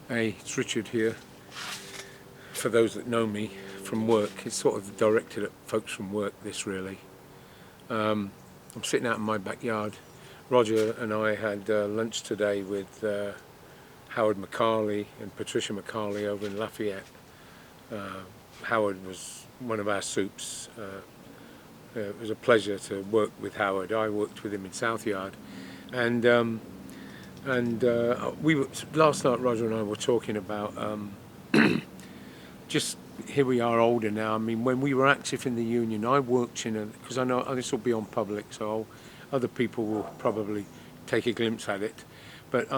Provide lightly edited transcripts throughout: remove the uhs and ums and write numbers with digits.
Hey, it's Richard here. For those that know me from work, it's sort of directed at folks from work, this really. I'm sitting out in my backyard. Roger and I had lunch today with Howard McCarley and Patricia McCarley over in Lafayette. Howard was one of our soups. It was a pleasure to work with Howard. I worked with him in Southyard. And last night Roger and I were talking about just here we are older now. I mean, when we were active in the union, I worked in a, because I know this will be on public, so other people will probably take a glimpse at it. But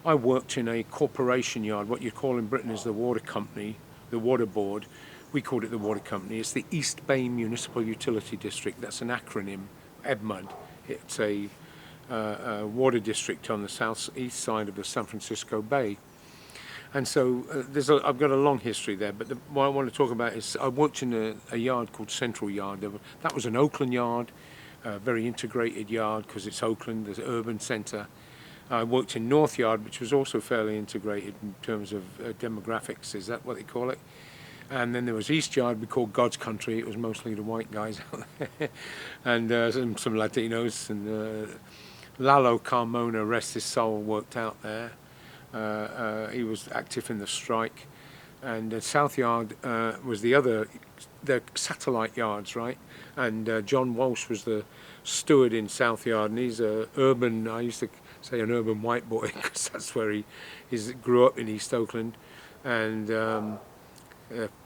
I worked in a corporation yard, what you call in Britain is the water company, the water board. We called it the water company. It's the East Bay Municipal Utility District. That's an acronym, EBMUD. It's a water district on the southeast side of the San Francisco Bay. And so I've got a long history there, but what I want to talk about is I worked in a yard called Central Yard. That was an Oakland yard, a very integrated yard because it's Oakland, the urban centre. I worked in North Yard, which was also fairly integrated in terms of demographics, is that what they call it? And then there was East Yard, we called God's Country. It was mostly the white guys out there, and some Latinos. And Lalo Carmona, rest his soul, worked out there. He was active in the strike, and South Yard was the satellite yards, right? And John Walsh was the steward in South Yard, and he's a urban. I used to say an urban white boy because that's where he grew up in East Oakland, and a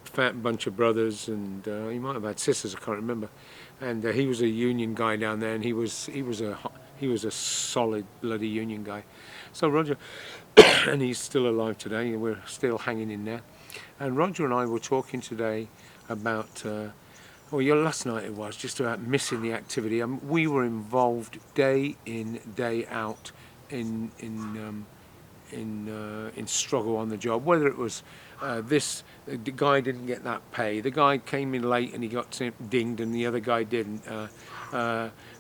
fat bunch of brothers, and he might have had sisters, I can't remember. And he was a union guy down there, and he was a solid bloody union guy. So Roger, and he's still alive today, and we're still hanging in there. And Roger and I were talking today about, last night it was, just about missing the activity. We were involved day in, day out in struggle on the job, whether it was the guy didn't get that pay, the guy came in late and he got dinged and the other guy didn't,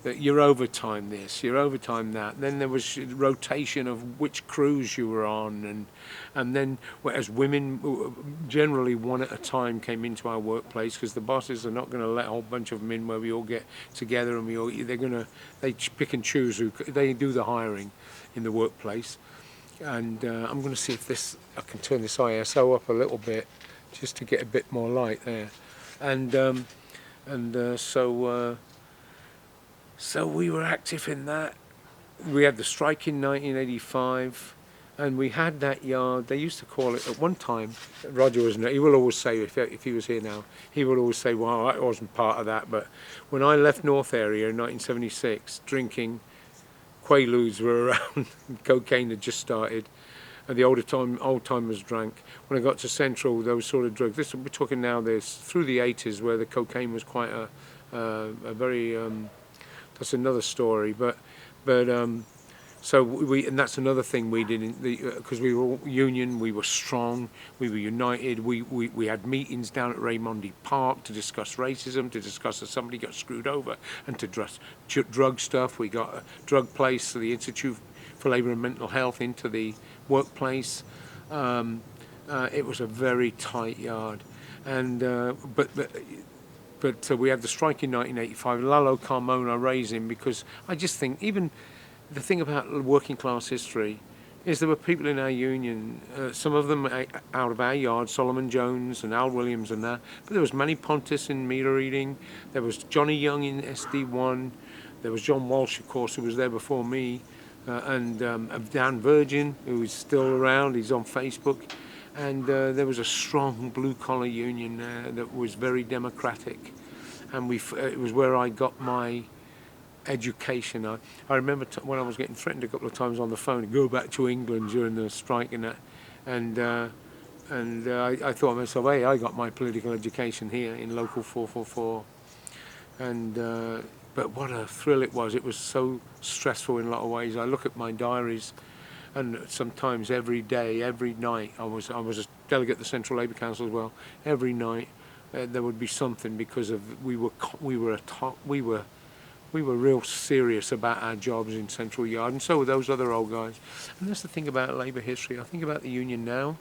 you're overtime this, you're overtime that. Then there was rotation of which crews you were on, and then as women generally one at a time came into our workplace because the bosses are not going to let a whole bunch of them in where we all get together and they pick and choose they do the hiring in the workplace. And I'm going to see if I can turn this ISO up a little bit just to get a bit more light there. So we were active in that. We had the strike in 1985, and we had that yard. They used to call it at one time. Roger wasn't. He will always say, if he was here now, he would always say, "Well, I wasn't part of that." But when I left North area in 1976, drinking. Quaaludes were around, cocaine had just started, and the old timers drank. When I got to Central, those sort of drugs. We're talking now. There's through the 80s where the cocaine was quite a very. That's another story, so and that's another thing we did because we were all union, we were strong, we were united. We had meetings down at Raimondi Park to discuss racism, to discuss if somebody got screwed over, and to address drug stuff. We got a drug place, so the Institute for Labour and Mental Health into the workplace. It was a very tight yard, and but we had the strike in 1985. Lalo Carmona raised him because I just think even. The thing about working class history is there were people in our union, some of them out of our yard, Solomon Jones and Al Williams and that, but there was Manny Pontis in meter reading, there was Johnny Young in SD1, there was John Walsh, of course, who was there before me, and Dan Virgin, who is still around, he's on Facebook, and there was a strong blue-collar union there that was very democratic, and it was where I got my education. I remember when I was getting threatened a couple of times on the phone to go back to England during the strike and that, and I thought to myself, hey, I got my political education here in Local 444, and but what a thrill it was. It was so stressful in a lot of ways. I look at my diaries, and sometimes every day, every night, I was a delegate at the Central Labour Council as well. Every night there would be something because of we were We were real serious about our jobs in Central Yard, and so were those other old guys. And that's the thing about Labour history. I think about the union now.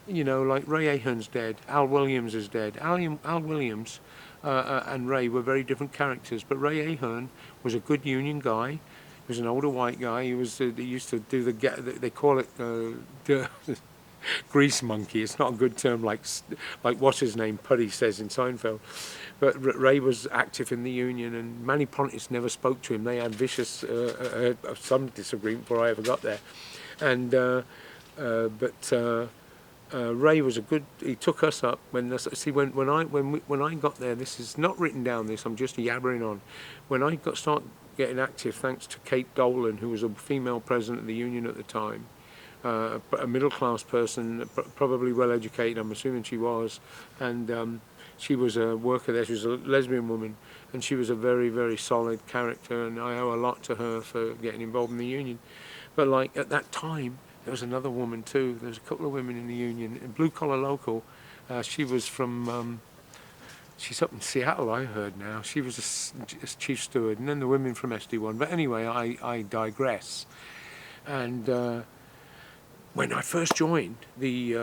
You know, like Ray Ahern's dead, Al Williams is dead. Al Williams and Ray were very different characters, but Ray Ahern was a good union guy. He was an older white guy. He used to do they call it grease monkey. It's not a good term like what's his name, Puddy says in Seinfeld. But Ray was active in the union, and Manny Pontis never spoke to him. They had vicious some disagreement before I ever got there, and Ray was a good. He took us up when when I got there. This is not written down. I'm just yabbering on. When I start getting active, thanks to Kate Dolan, who was a female president of the union at the time, a middle class person, probably well educated. I'm assuming she was, and she was a worker there. She was a lesbian woman, and she was a very, very solid character. And I owe a lot to her for getting involved in the union. But like at that time, there was another woman too. There was a couple of women in the union. In Blue Collar Local, she was from, she's up in Seattle, I heard now. She was a chief steward, and then the women from SD1. But anyway, I digress. And when I first joined, the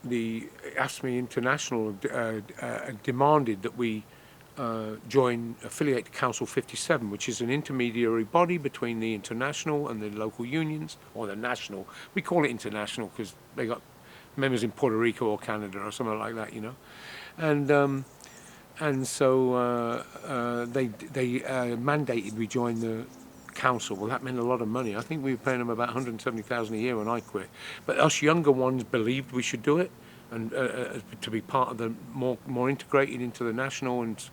AFSCME International demanded that we affiliate to Council 57, which is an intermediary body between the international and the local unions, or the national. We call it international because they got members in Puerto Rico or Canada or something like that, you know. And so they mandated we join the council. Well, that meant a lot of money. I think we were paying them about $170,000 a year when I quit. But us younger ones believed we should do it, and to be part of the more integrated into the national and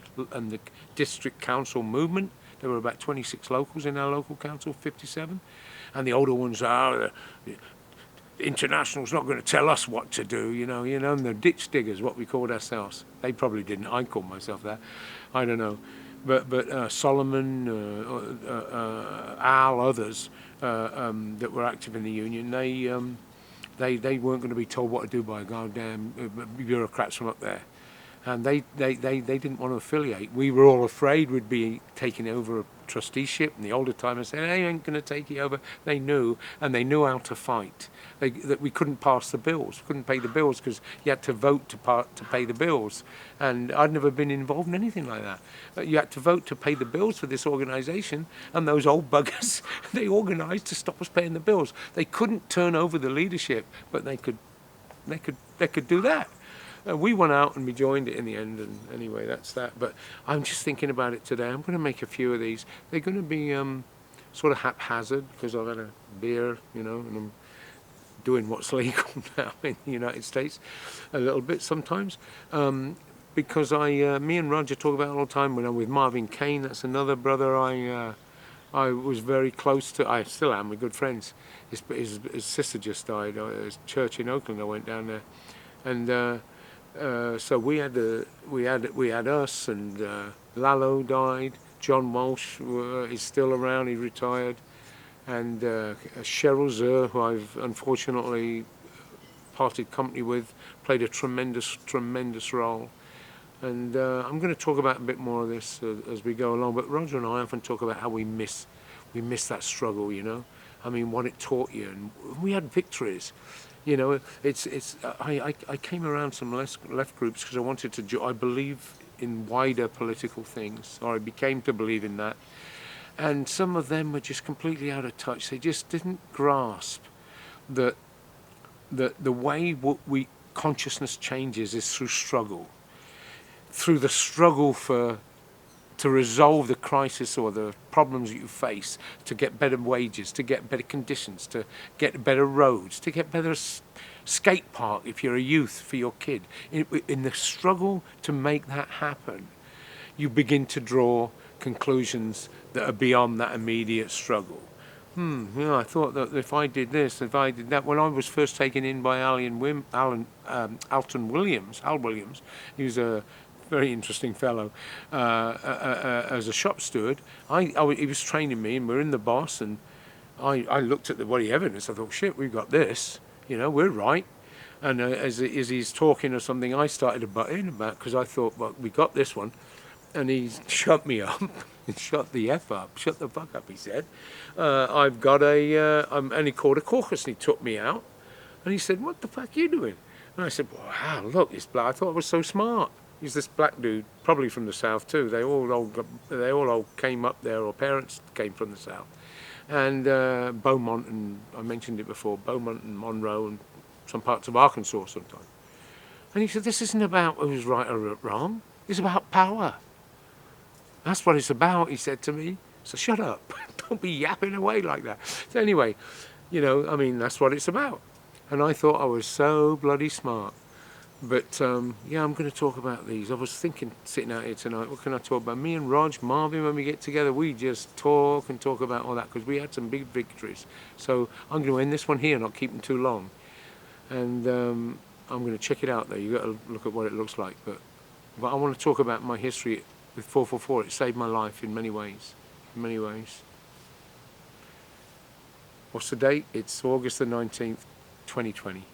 the district council movement. There were about 26 locals in our local council, 57, and the older ones the international's not going to tell us what to do, you know, and the ditch diggers, what we called ourselves. They probably didn't. I called myself that. I don't know. But Solomon, Al, others that were active in the union, they weren't going to be told what to do by goddamn bureaucrats from up there, and they didn't want to affiliate. We were all afraid we'd be taking over a trusteeship, and the older timers said, "They ain't going to take you over." They knew, and they knew how to fight. That we couldn't pass the bills, couldn't pay the bills because you had to vote to pay the bills, and I'd never been involved in anything like that. You had to vote to pay the bills for this organisation, and those old buggers, they organised to stop us paying the bills. They couldn't turn over the leadership, but they could do that. We went out and we joined it in the end, and anyway, that's that. But I'm just thinking about it today. I'm going to make a few of these. They're going to be sort of haphazard because I've had a beer, you know, and I'm doing what's legal now in the United States a little bit sometimes. Because me and Roger talk about it all the time. When I'm with Marvin Kane, that's another brother I was very close to. I still am. We're good friends. His sister just died at his church in Oakland. I went down there, and so we had us, and Lalo died. John Walsh is still around. He retired, and Cheryl Zer, who I've unfortunately parted company with, played a tremendous role. And I'm going to talk about a bit more of this as we go along. But Roger and I often talk about how we miss that struggle, you know. I mean, what it taught you, and we had victories. You know, I came around some left groups because I wanted to. I believe in wider political things, or I became to believe in that. And some of them were just completely out of touch. They just didn't grasp that the way consciousness changes is through struggle. Through the struggle to resolve the crisis or the problems that you face, to get better wages, to get better conditions, to get better roads, to get better skate park if you're a youth for your kid. In the struggle to make that happen, you begin to draw conclusions that are beyond that immediate struggle. I thought that if I did this, if I did that. When I was first taken in by Alton Williams, Al Williams, he was a very interesting fellow, as a shop steward. He was training me, and we're in the boss, and I looked at the body evidence. I thought, shit, we've got this. You know, we're right. And as he's talking or something, I started to butt in about, because I thought, well, we got this one. and he shut me up. Shut the F up, shut the fuck up, he said. I've got and he called a caucus and he took me out. And he said, what the fuck are you doing? And I said, wow, look, this black, I thought I was so smart. He's this black dude, probably from the South too. They all came up there, or parents came from the South. And Beaumont, and I mentioned it before, Beaumont and Monroe and some parts of Arkansas sometimes. And he said, this isn't about who's right or wrong. It's about power. That's what it's about, he said to me. So shut up. Don't be yapping away like that. So anyway, you know, I mean, that's what it's about. And I thought I was so bloody smart. But yeah, I'm going to talk about these. I was thinking, sitting out here tonight, what can I talk about? Me and Rog, Marvin, when we get together, we just talk and talk about all that because we had some big victories. So I'm going to end this one here, not keep them too long. And I'm going to check it out there. You've got to look at what it looks like. But I want to talk about my history with 444. It saved my life in many ways. In many ways. What's the date? It's August the 19th, 2020.